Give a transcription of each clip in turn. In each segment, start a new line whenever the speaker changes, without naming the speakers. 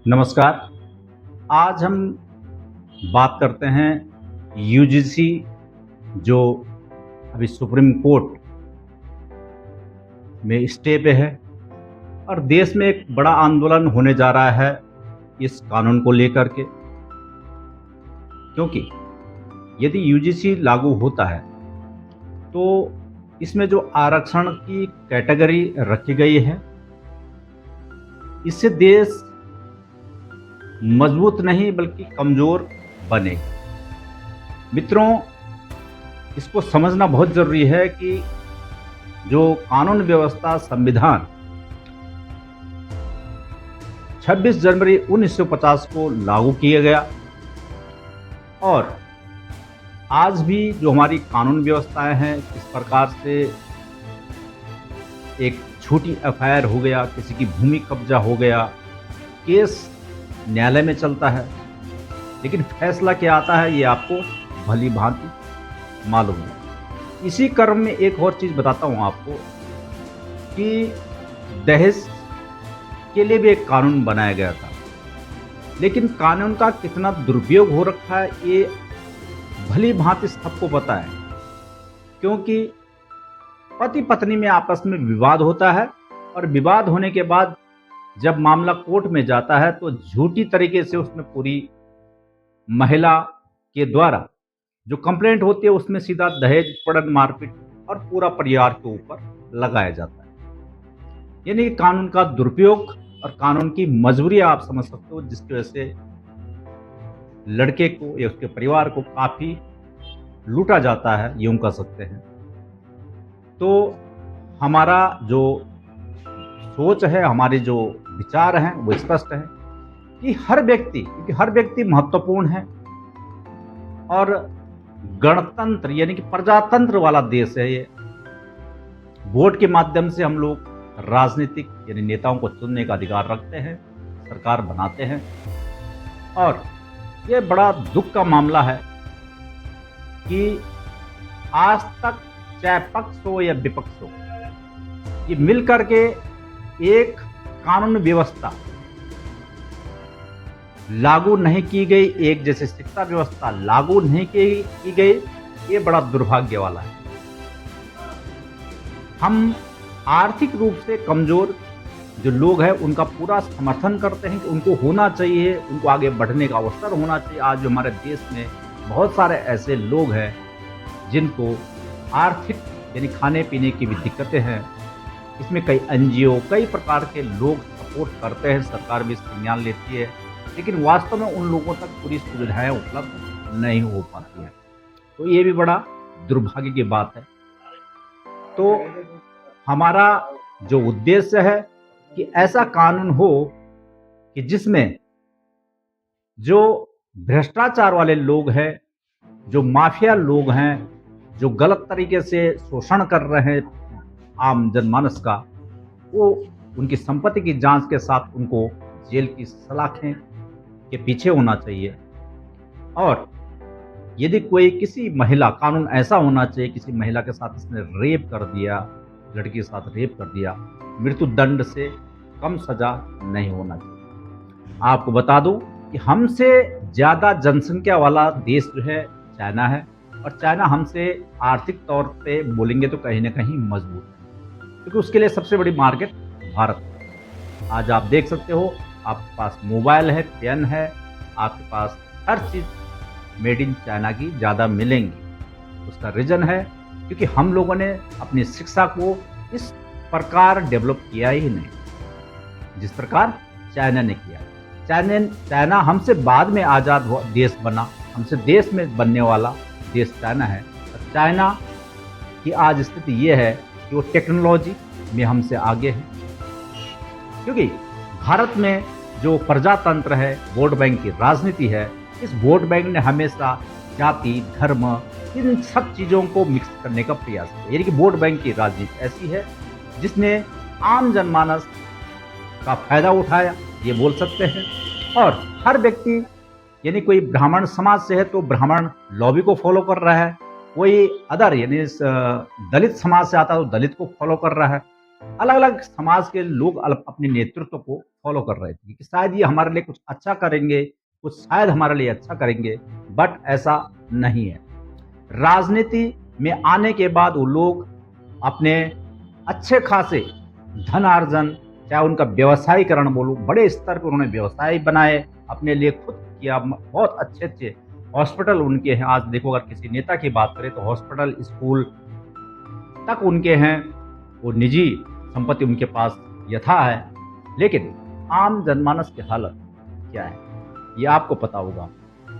नमस्कार। आज हम बात करते हैं यूजीसी जो अभी सुप्रीम कोर्ट में स्टे पे है और देश में एक बड़ा आंदोलन होने जा रहा है इस कानून को लेकर के, क्योंकि यदि यूजीसी लागू होता है तो इसमें जो आरक्षण की कैटेगरी रखी गई है, इससे देश मजबूत नहीं बल्कि कमज़ोर बनेगा। मित्रों, इसको समझना बहुत ज़रूरी है कि जो कानून व्यवस्था संविधान 26 जनवरी 1950 को लागू किया गया और आज भी जो हमारी कानून व्यवस्थाएं हैं, किस प्रकार से एक छोटी एफआईआर हो गया, किसी की भूमि कब्जा हो गया, केस न्यायालय में चलता है, लेकिन फैसला क्या आता है ये आपको भली भांति मालूम है। इसी क्रम में एक और चीज़ बताता हूँ आपको कि दहेज के लिए भी एक कानून बनाया गया था, लेकिन कानून का कितना दुरुपयोग हो रखा है ये भली भांति सबको पता है, क्योंकि पति पत्नी में आपस में विवाद होता है और विवाद होने के बाद जब मामला कोर्ट में जाता है तो झूठी तरीके से उसमें पूरी महिला के द्वारा जो कंप्लेंट होती है उसमें सीधा दहेज, पड़न, मारपीट और पूरा परिवार के ऊपर लगाया जाता है। यानी कि कानून का दुरुपयोग और कानून की मजबूरी आप समझ सकते हो, जिसकी वजह से लड़के को या उसके परिवार को काफी लूटा जाता है, यूं कह सकते हैं। तो हमारा जो सोच है, हमारे जो विचार हैं वो स्पष्ट है कि हर व्यक्ति, क्योंकि हर व्यक्ति महत्वपूर्ण है और गणतंत्र यानी कि प्रजातंत्र वाला देश है ये। वोट के माध्यम से हम लोग राजनीतिक यानी नेताओं को चुनने का अधिकार रखते हैं, सरकार बनाते हैं और ये बड़ा दुख का मामला है कि आज तक चाहे पक्ष हो या विपक्ष हो, ये मिल करके एक कानून व्यवस्था लागू नहीं की गई, एक जैसे शिक्षा व्यवस्था लागू नहीं की गई, ये बड़ा दुर्भाग्य वाला है। हम आर्थिक रूप से कमजोर जो लोग हैं उनका पूरा समर्थन करते हैं कि उनको होना चाहिए, उनको आगे बढ़ने का अवसर होना चाहिए। आज जो हमारे देश में बहुत सारे ऐसे लोग हैं जिनको आर्थिक यानी खाने पीने की भी दिक्कतें हैं, इसमें कई एनजीओ, कई प्रकार के लोग सपोर्ट करते हैं, सरकार भी संज्ञान लेती है, लेकिन वास्तव में उन लोगों तक पूरी सुविधाएं उपलब्ध नहीं हो पाती हैं। तो ये भी बड़ा दुर्भाग्य की बात है। तो हमारा जो उद्देश्य है कि ऐसा कानून हो कि जिसमें जो भ्रष्टाचार वाले लोग हैं, जो माफिया लोग हैं, जो गलत तरीके से शोषण कर रहे हैं आम जनमानस का, वो उनकी संपत्ति की जांच के साथ उनको जेल की सलाखें के पीछे होना चाहिए। और यदि कोई किसी महिला, कानून ऐसा होना चाहिए किसी महिला के साथ इसने रेप कर दिया, लड़की के साथ रेप कर दिया, मृत्यु दंड से कम सजा नहीं होना चाहिए। आपको बता दूं कि हमसे ज़्यादा जनसंख्या वाला देश जो है चाइना है, और चाइना हमसे आर्थिक तौर पे बोलेंगे तो कहीं ना कहीं मजबूत है, क्योंकि उसके लिए सबसे बड़ी मार्केट भारत है। आज आप देख सकते हो, आपके पास मोबाइल है, पेन है, आपके पास हर चीज़ मेड इन चाइना की ज़्यादा मिलेंगी। उसका रीज़न है क्योंकि हम लोगों ने अपनी शिक्षा को इस प्रकार डेवलप किया ही नहीं जिस प्रकार चाइना ने किया। चाइना हमसे बाद में आज़ाद देश बना, हमसे देश में बनने वाला देश चाइना है। और चाइना की आज स्थिति ये है कि वो टेक्नोलॉजी में हमसे आगे है, क्योंकि भारत में जो प्रजातंत्र है, वोट बैंक की राजनीति है, इस वोट बैंक ने हमेशा जाति, धर्म, इन सब चीज़ों को मिक्स करने का प्रयास किया। यानी कि वोट बैंक की राजनीति ऐसी है जिसने आम जनमानस का फायदा उठाया, ये बोल सकते हैं। और हर व्यक्ति, यानी कोई ब्राह्मण समाज से है तो ब्राह्मण लॉबी को फॉलो कर रहा है, कोई अदर यानी दलित समाज से आता है तो दलित को फॉलो कर रहा है। अलग अलग समाज के लोग अपने नेतृत्व को फॉलो कर रहे थे कि शायद ये हमारे लिए कुछ अच्छा करेंगे, कुछ शायद हमारे लिए अच्छा करेंगे, बट ऐसा नहीं है। राजनीति में आने के बाद वो लोग अपने अच्छे खासे धनार्जन, चाहे उनका व्यवसायीकरण बोलो, बड़े स्तर पर उन्होंने व्यवसाय बनाए, अपने लिए खुद किया। बहुत अच्छे अच्छे हॉस्पिटल उनके हैं। आज देखो, अगर किसी नेता की बात करें तो हॉस्पिटल, स्कूल तक उनके हैं। वो निजी संपत्ति उनके पास यथा है। लेकिन आम जनमानस की हालत क्या है, ये आपको पता होगा।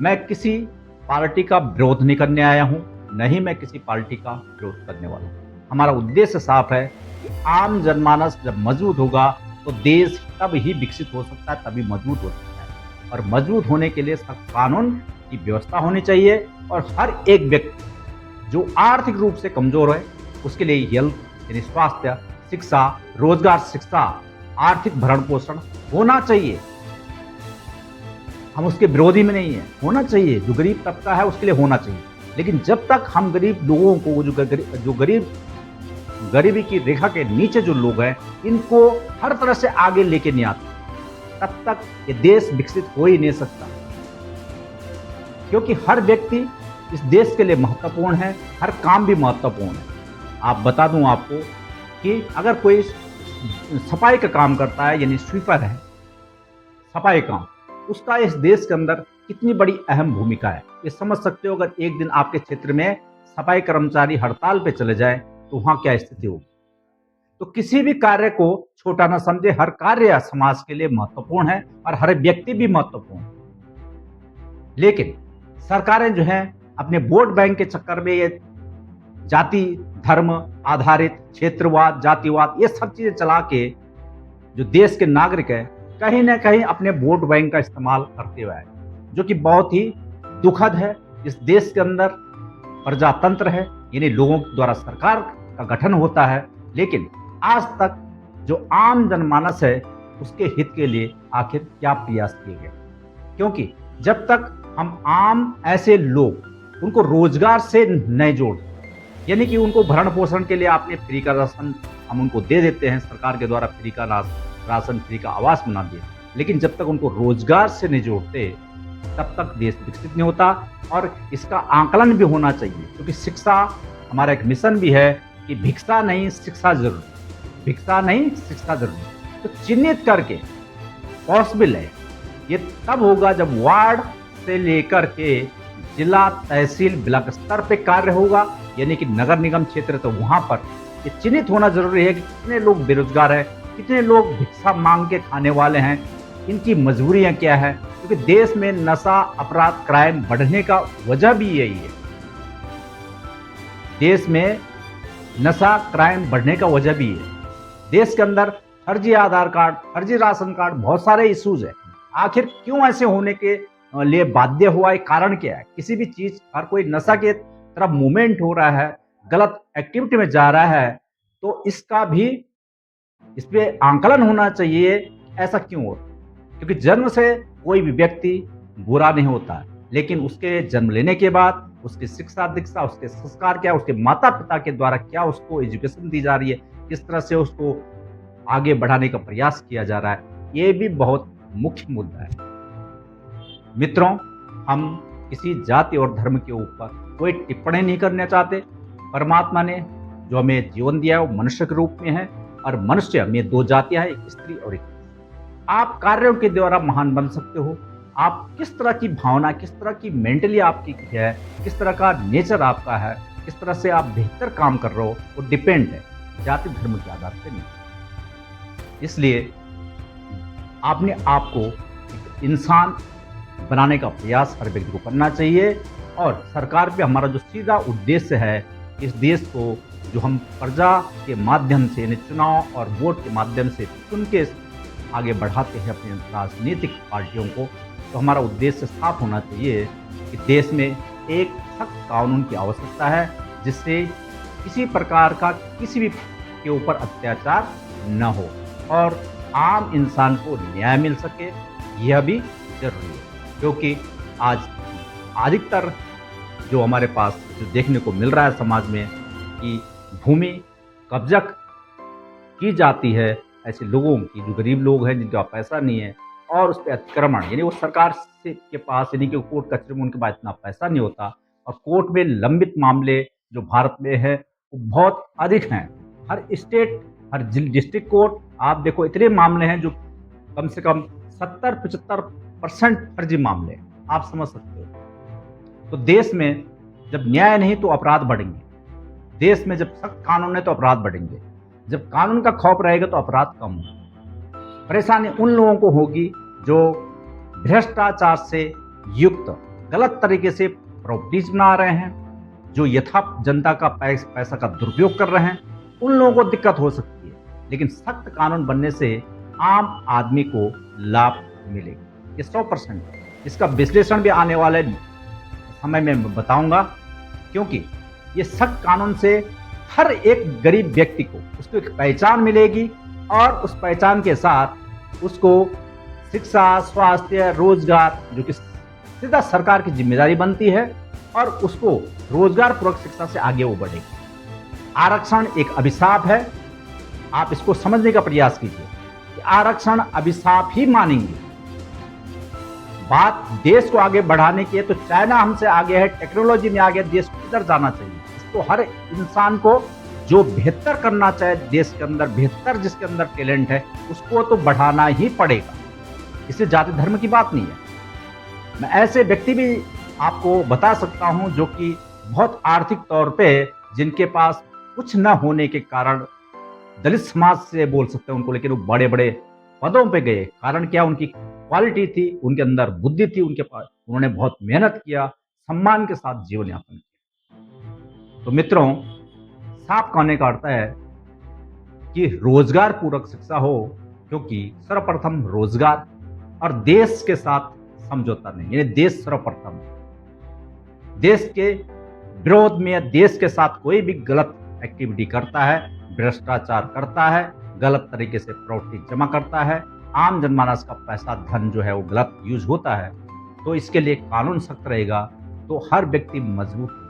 मैं किसी पार्टी का विरोध नहीं करने आया हूं, नहीं मैं किसी पार्टी का विरोध करने वाला हूं। हमारा उद्देश्य साफ है कि आम जनमानस जब मजबूत होगा तो देश तब ही विकसित हो सकता है, तभी मजबूत हो सकता है। और मजबूत होने के लिए सख्त कानून की व्यवस्था होनी चाहिए और हर एक व्यक्ति जो आर्थिक रूप से कमजोर है उसके लिए हेल्थ यानी स्वास्थ्य, शिक्षा, रोजगार, शिक्षा, आर्थिक भरण पोषण होना चाहिए। हम उसके विरोधी में नहीं है, होना चाहिए। जो गरीब तबका है उसके लिए होना चाहिए। लेकिन जब तक हम गरीब लोगों को, जो गरीबी की रेखा के नीचे जो लोग हैं, इनको हर तरह से आगे लेके नहीं आते, तब तक ये देश विकसित हो ही नहीं सकता। क्योंकि हर व्यक्ति इस देश के लिए महत्वपूर्ण है, हर काम भी महत्वपूर्ण है। आप बता दूं आपको कि अगर कोई सफाई का काम करता है, यानी स्वीपर है, सफाई काम, उसका इस देश के अंदर कितनी बड़ी अहम भूमिका है, ये समझ सकते हो। अगर एक दिन आपके क्षेत्र में सफाई कर्मचारी हड़ताल पे चले जाए तो वहां क्या स्थिति होगी। तो किसी भी कार्य को छोटा ना समझे, हर कार्य समाज के लिए महत्वपूर्ण है और हर व्यक्ति भी महत्वपूर्ण है। लेकिन सरकारें जो है अपने वोट बैंक के चक्कर में ये जाति धर्म आधारित क्षेत्रवाद, जातिवाद, ये सब चीजें चला के जो देश के नागरिक है कहीं ना कहीं अपने वोट बैंक का इस्तेमाल करते हुए आए, जो कि बहुत ही दुखद है। इस देश के अंदर प्रजातंत्र है, यानी लोगों द्वारा सरकार का गठन होता है, लेकिन आज तक जो आम जनमानस है उसके हित के लिए आखिर क्या प्रयास किए गए। क्योंकि जब तक हम आम ऐसे लोग उनको रोजगार से नहीं जोड़ते, यानी कि उनको भरण पोषण के लिए आपने फ्री का राशन हम उनको दे देते हैं, सरकार के द्वारा फ्री का राशन, फ्री का आवास बना दिया, लेकिन जब तक उनको रोजगार से नहीं जोड़ते तब तक देश विकसित नहीं होता। और इसका आकलन भी होना चाहिए, क्योंकि शिक्षा हमारा एक मिशन भी है कि भिक्षा नहीं शिक्षा जरूरी, भिक्षा नहीं शिक्षा जरूरी। तो चिन्हित करके पॉसिबल है, ये तब होगा जब वार्ड से लेकर के जिला, तहसील, ब्लॉक स्तर पे कार्य होगा, यानी कि नगर निगम क्षेत्र, तो वहां पर ये चिन्हित होना जरूरी है कि कितने लोग बेरोजगार हैं, कितने लोग भिक्षा मांग के खाने वाले हैं, इनकी मजबूरियां क्या है। क्योंकि देश में नशा, अपराध, क्राइम बढ़ने का वजह भी यही है। देश में नशा, क्राइम बढ़ने का वजह भी है। देश के अंदर फर्जी आधार कार्ड, फर्जी राशन कार्ड, बहुत सारे इश्यूज है। आखिर क्यों ऐसे होने के लिए बाध्य हुआ है, कारण क्या है। किसी भी चीज, हर कोई नशा के तरफ मूवमेंट हो रहा है, गलत एक्टिविटी में जा रहा है, तो इसका भी इस पे आंकलन होना चाहिए, ऐसा क्यों हो। क्योंकि जन्म से कोई भी व्यक्ति बुरा नहीं होता, लेकिन उसके जन्म लेने के बाद उसकी शिक्षा दीक्षा, उसके संस्कार क्या, उसके माता पिता के द्वारा क्या उसको एजुकेशन दी जा रही है, किस तरह से उसको आगे बढ़ाने का प्रयास किया जा रहा है, ये भी बहुत मुख्य मुद्दा है। मित्रों, हम किसी जाति और धर्म के ऊपर कोई टिप्पणी नहीं करना चाहते। परमात्मा ने जो हमें जीवन दिया है वो मनुष्य के रूप में है, और मनुष्य में दो जातियां हैं, एक स्त्री और एक पुरुष। आप कार्यों के द्वारा महान बन सकते हो। आप किस तरह की भावना, किस तरह की मेंटली आपकी है, किस तरह का नेचर आपका है, किस तरह से आप बेहतर काम कर रहे हो, वो डिपेंड है, जाति धर्म के आधार पर नहीं। इसलिए आपने आपको एक इंसान बनाने का प्रयास हर व्यक्ति को करना चाहिए। और सरकार पे हमारा जो सीधा उद्देश्य है, इस देश को जो हम प्रजा के माध्यम से, यानी चुनाव और वोट के माध्यम से चुन के आगे बढ़ाते हैं अपने राजनीतिक पार्टियों को, तो हमारा उद्देश्य साफ होना चाहिए कि देश में एक सख्त कानून की आवश्यकता है, जिससे किसी प्रकार का किसी भी के ऊपर अत्याचार न हो और आम इंसान को न्याय मिल सके, यह भी जरूरी है। क्योंकि आज अधिकतर जो हमारे पास जो देखने को मिल रहा है समाज में कि भूमि कब्जा की जाती है ऐसे लोगों की, जो गरीब लोग हैं, जिनके पास पैसा नहीं है, और उस पे अतिक्रमण, यानी वो सरकार से के पास, यानी कि कोर्ट कचहरी में उनके पास इतना पैसा नहीं होता, और कोर्ट में लंबित मामले जो भारत में है वो बहुत अधिक हैं। हर स्टेट, हर डिस्ट्रिक्ट कोर्ट आप देखो, इतने मामले हैं जो कम से कम 70-75% फर्जी मामले हैं। आप समझ सकते हो। तो देश में जब न्याय नहीं तो अपराध बढ़ेंगे। देश में जब सख्त कानून है तो अपराध बढ़ेंगे। जब कानून का खौफ रहेगा तो अपराध कम होगा। परेशानी उन लोगों को होगी जो भ्रष्टाचार से युक्त गलत तरीके से प्रॉपर्टीज बना रहे हैं, जो यथा जनता का पैसा का दुरुपयोग कर रहे हैं, उन लोगों को दिक्कत हो सकती है। लेकिन सख्त कानून बनने से आम आदमी को लाभ मिलेगा, ये 100% है। इसका विश्लेषण भी आने वाले समय में बताऊंगा, क्योंकि ये सख्त कानून से हर एक गरीब व्यक्ति को उसको एक पहचान मिलेगी, और उस पहचान के साथ उसको शिक्षा, स्वास्थ्य, रोजगार, जो कि सीधा सरकार की जिम्मेदारी बनती है, और उसको रोजगार पूर्वक शिक्षा से आगे वो बढ़ेगी। आरक्षण एक अभिशाप है, आप इसको समझने का प्रयास कीजिए कि आरक्षण अभिशाप ही मानेंगे। बात देश को आगे बढ़ाने की है तो चाइना हमसे आगे है, टेक्नोलॉजी में आगे, देश को किधर जाना चाहिए। इसको हर इंसान को जो बेहतर करना चाहे देश के अंदर, बेहतर जिसके अंदर टैलेंट है, उसको तो बढ़ाना ही पड़ेगा। इससे जाति धर्म की बात नहीं है। मैं ऐसे व्यक्ति भी आपको बता सकता हूं जो कि बहुत आर्थिक तौर पे, जिनके पास कुछ न होने के कारण दलित समाज से बोल सकते हैं उनको, लेकिन वो बड़े बड़े पदों पे गए। कारण क्या? उनकी क्वालिटी थी, उनके अंदर बुद्धि थी, उनके पास, उन्होंने बहुत मेहनत किया, सम्मान के साथ जीवन यापन किया। तो मित्रों, साफ कहने का अर्थ है कि रोजगार पूरक शिक्षा हो, क्योंकि सर्वप्रथम रोजगार और देश के साथ समझौता नहीं, यानी देश सर्वप्रथम। देश के विरोध में, देश के साथ कोई भी गलत एक्टिविटी करता है, भ्रष्टाचार करता है, गलत तरीके से प्रॉपर्टी जमा करता है, आम जनमानस का पैसा, धन जो है वो गलत यूज होता है, तो इसके लिए कानून सख्त रहेगा तो हर व्यक्ति मजबूत होगा।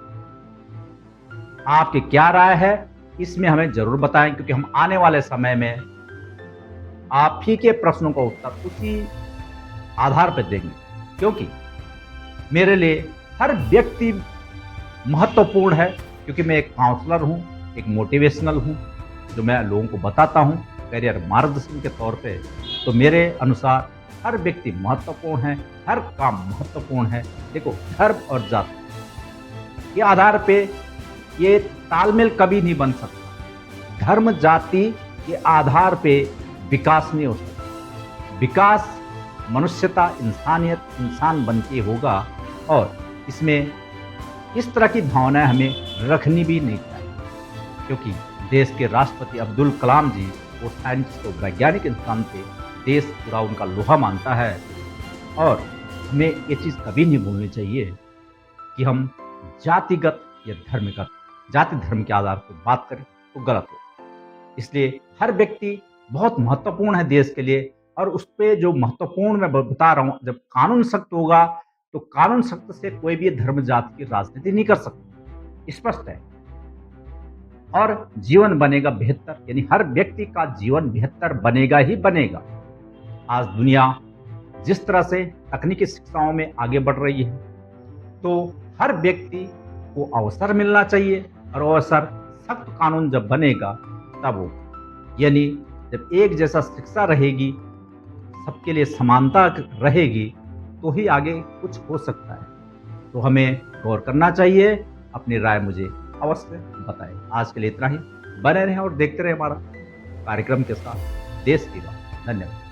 आपकी क्या राय है इसमें हमें जरूर बताएं, क्योंकि हम आने वाले समय में आप ही के प्रश्नों का उत्तर उसी आधार पर देंगे, क्योंकि मेरे लिए हर व्यक्ति महत्वपूर्ण है। क्योंकि मैं एक काउंसलर हूं, एक मोटिवेशनल हूं, जो मैं लोगों को बताता हूं करियर मार्गदर्शन के तौर पे। तो मेरे अनुसार हर व्यक्ति महत्वपूर्ण है, हर काम महत्वपूर्ण है। देखो, धर्म और जाति के आधार पे ये तालमेल कभी नहीं बन सकता। धर्म जाति के आधार पे विकास नहीं हो सकता। विकास मनुष्यता, इंसानियत, इंसान बन के होगा, और इसमें इस तरह की भावनाएं हमें रखनी भी नहीं चाहिए। क्योंकि देश के राष्ट्रपति अब्दुल कलाम जी, वो साइंटिस्ट और वैज्ञानिक इंसान थे, देश पूरा उनका लोहा मानता है। और हमें ये चीज़ कभी नहीं भूलनी चाहिए कि हम जातिगत या धर्मगत, जाति धर्म के आधार पर बात करें तो गलत हो। इसलिए हर व्यक्ति बहुत महत्वपूर्ण है देश के लिए, और उस पर जो महत्वपूर्ण मैं बता रहा हूँ, जब कानून सख्त होगा तो कानून सख्त से कोई भी धर्म जाति की राजनीति नहीं कर सकता, स्पष्ट है। और जीवन बनेगा बेहतर, यानी हर व्यक्ति का जीवन बेहतर बनेगा ही बनेगा। आज दुनिया जिस तरह से तकनीकी शिक्षाओं में आगे बढ़ रही है, तो हर व्यक्ति को अवसर मिलना चाहिए, और अवसर सख्त कानून जब बनेगा तब हो, यानी जब एक जैसा शिक्षा रहेगी, सबके लिए समानता रहेगी, तो ही आगे कुछ हो सकता है। तो हमें गौर करना चाहिए। अपनी राय मुझे अवश्य बताएं। आज के लिए इतना ही। बने रहें और देखते रहें हमारा कार्यक्रम के साथ देश की बात। धन्यवाद।